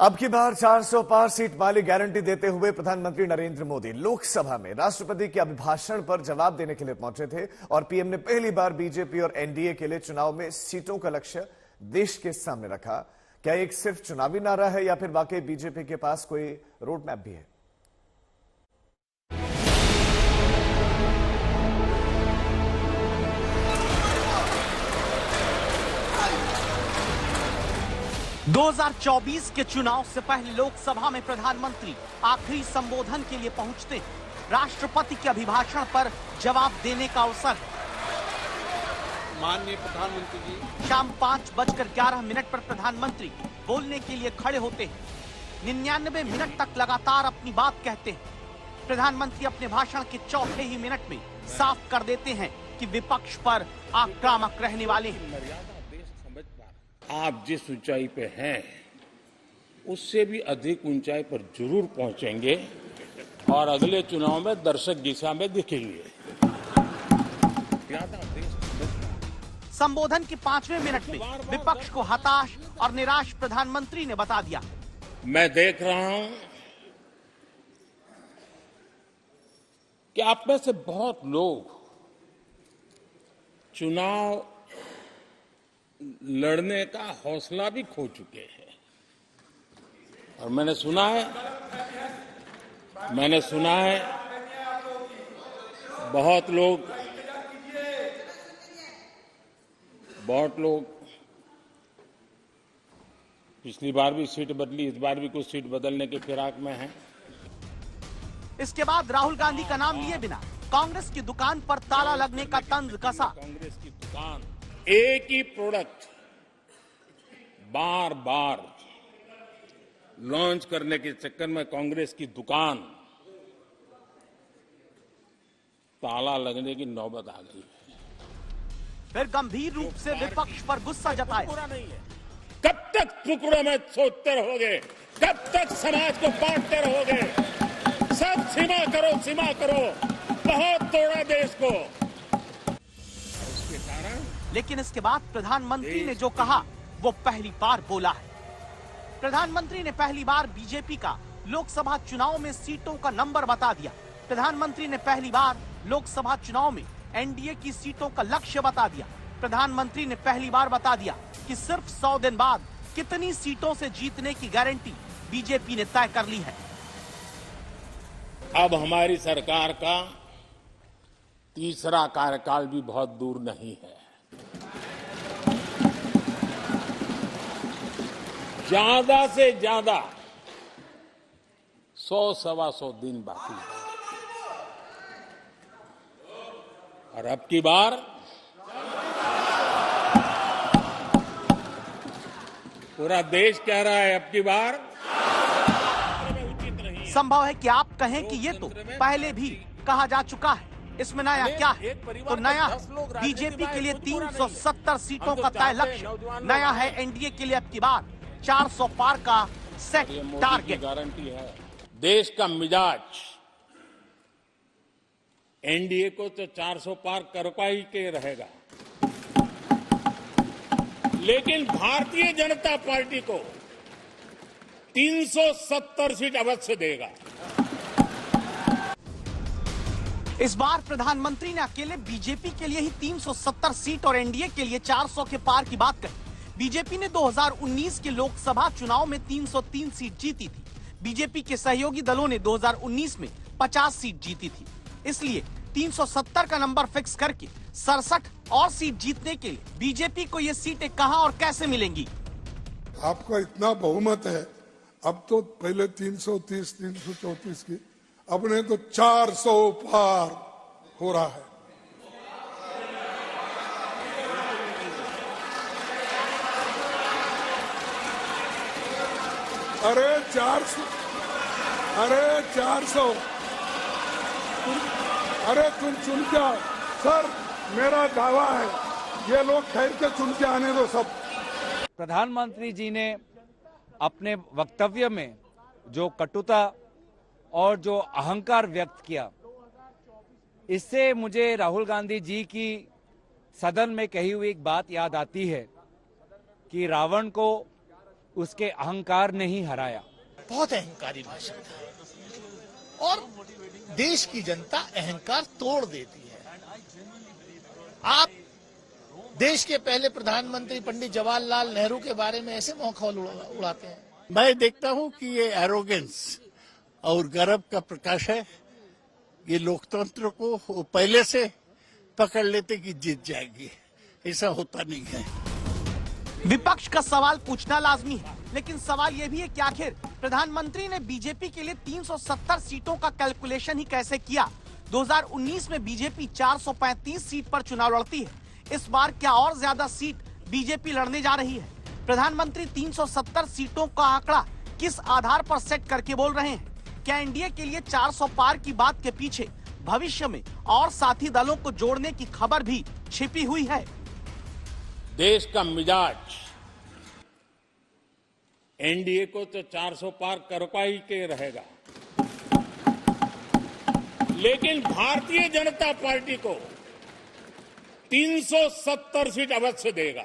अब की बार 400 पार सीट वाली गारंटी देते हुए प्रधानमंत्री नरेंद्र मोदी लोकसभा में राष्ट्रपति के अभिभाषण पर जवाब देने के लिए पहुंचे थे और पीएम ने पहली बार बीजेपी और एनडीए के लिए चुनाव में सीटों का लक्ष्य देश के सामने रखा। क्या एक सिर्फ चुनावी नारा है या फिर वाकई बीजेपी के पास कोई रोड मैप भी है? – 2024 के चुनाव से पहले लोकसभा में प्रधानमंत्री आखिरी संबोधन के लिए पहुंचते हैं। राष्ट्रपति के अभिभाषण पर जवाब देने का अवसर है। माननीय प्रधानमंत्री जी, शाम 5:11 पर प्रधानमंत्री बोलने के लिए खड़े होते हैं। 99 मिनट तक लगातार अपनी बात कहते हैं। प्रधानमंत्री अपने भाषण के चौथे ही मिनट में साफ कर देते हैं कि विपक्ष पर आक्रामक रहने वाले हैं। आप जिस ऊंचाई पे हैं उससे भी अधिक ऊंचाई पर जरूर पहुंचेंगे और अगले चुनाव में दर्शक दिशा में दिखेंगे। संबोधन के 5वें मिनट में विपक्ष को हताश और निराश प्रधानमंत्री ने बता दिया। मैं देख रहा हूं कि आप में से बहुत लोग चुनाव लड़ने का हौसला भी खो चुके हैं और मैंने सुना है बहुत लोग पिछली बार भी सीट बदली, इस बार भी कुछ सीट बदलने के फिराक में हैं। इसके बाद राहुल गांधी का नाम लिए बिना कांग्रेस की दुकान पर ताला लगने का तंज कसा। कांग्रेस की दुकान, एक ही प्रोडक्ट बार बार लॉन्च करने के चक्कर में कांग्रेस की दुकान ताला लगने की नौबत आ गई है। फिर गंभीर रूप से विपक्ष पर गुस्सा जताया। कब तक टुकड़ों में सोचते रहोगे? कब तक समाज को बांटते रहोगे? सब सीमा करो। बहुत तोड़ा देश को। उसके कारण लेकिन इसके बाद प्रधानमंत्री ने जो कहा वो पहली बार बोला है। प्रधानमंत्री ने पहली बार बीजेपी का लोकसभा चुनाव में सीटों का नंबर बता दिया। प्रधानमंत्री ने पहली बार लोकसभा चुनाव में एनडीए की सीटों का लक्ष्य बता दिया। प्रधानमंत्री ने पहली बार बता दिया कि सिर्फ 100 दिन बाद कितनी सीटों से जीतने की गारंटी बीजेपी ने तय कर ली है। अब हमारी सरकार का तीसरा कार्यकाल भी बहुत दूर नहीं है। ज्यादा से ज्यादा 100-125 दिन बाकी है और अब की बार पूरा देश कह रहा है अब की बार संभव है कि आप कहें कि ये तो पहले भी कहा जा चुका है, इसमें नया क्या है? तो नया बीजेपी के लिए 370 सीटों का तय लक्ष्य, नया है एनडीए के लिए अब की बार 400 पार का सेट टारगेट। गारंटी है देश का मिजाज एनडीए को तो 400 पार कर पाई के रहेगा, लेकिन भारतीय जनता पार्टी को 370 सीट अवश्य देगा। इस बार प्रधानमंत्री ने अकेले बीजेपी के लिए ही 370 सीट और एनडीए के लिए 400 के पार की बात कही। बीजेपी ने 2019 के लोकसभा चुनाव में 303 सीट जीती थी। बीजेपी के सहयोगी दलों ने 2019 में 50 सीट जीती थी। इसलिए 370 का नंबर फिक्स करके 67 और सीट जीतने के लिए बीजेपी को ये सीटें कहां और कैसे मिलेंगी? आपका इतना बहुमत है, अब तो पहले 330, 334 की, अब ने तो 400 पार हो रहा है। अरे 400, अरे तुम चुन के आओ सर, मेरा दावा है ये लोग ठहर के चुन के आने दो सब। प्रधानमंत्री जी ने अपने वक्तव्य में जो कटुता और जो अहंकार व्यक्त किया, इससे मुझे राहुल गांधी जी की सदन में कही हुई एक बात याद आती है कि रावण को उसके अहंकार ने ही हराया। बहुत अहंकारी भाषण था और देश की जनता अहंकार तोड़ देती है। आप देश के पहले प्रधानमंत्री पंडित जवाहरलाल नेहरू के बारे में ऐसे मखौल उड़ाते हैं। मैं देखता हूं कि ये एरोगेंस और गर्व का प्रकाश है। ये लोकतंत्र को वो पहले से पकड़ लेते कि जीत जाएगी, ऐसा होता नहीं है। विपक्ष का सवाल पूछना लाजमी है, लेकिन सवाल यह भी है कि आखिर प्रधानमंत्री ने बीजेपी के लिए 370 सीटों का कैलकुलेशन ही कैसे किया। 2019 में बीजेपी 435 सीट पर चुनाव लड़ती है। इस बार क्या और ज्यादा सीट बीजेपी लड़ने जा रही है? प्रधानमंत्री 370 सीटों का आंकड़ा किस आधार पर सेट करके बोल रहे हैं? क्या एनडीए के लिए 400 पार की बात के पीछे भविष्य में और साथी दलों को जोड़ने की खबर भी छिपी हुई है? देश का मिजाज एनडीए को तो 400 पार कर पाई के रहेगा, लेकिन भारतीय जनता पार्टी को 370 सीट अवश्य देगा।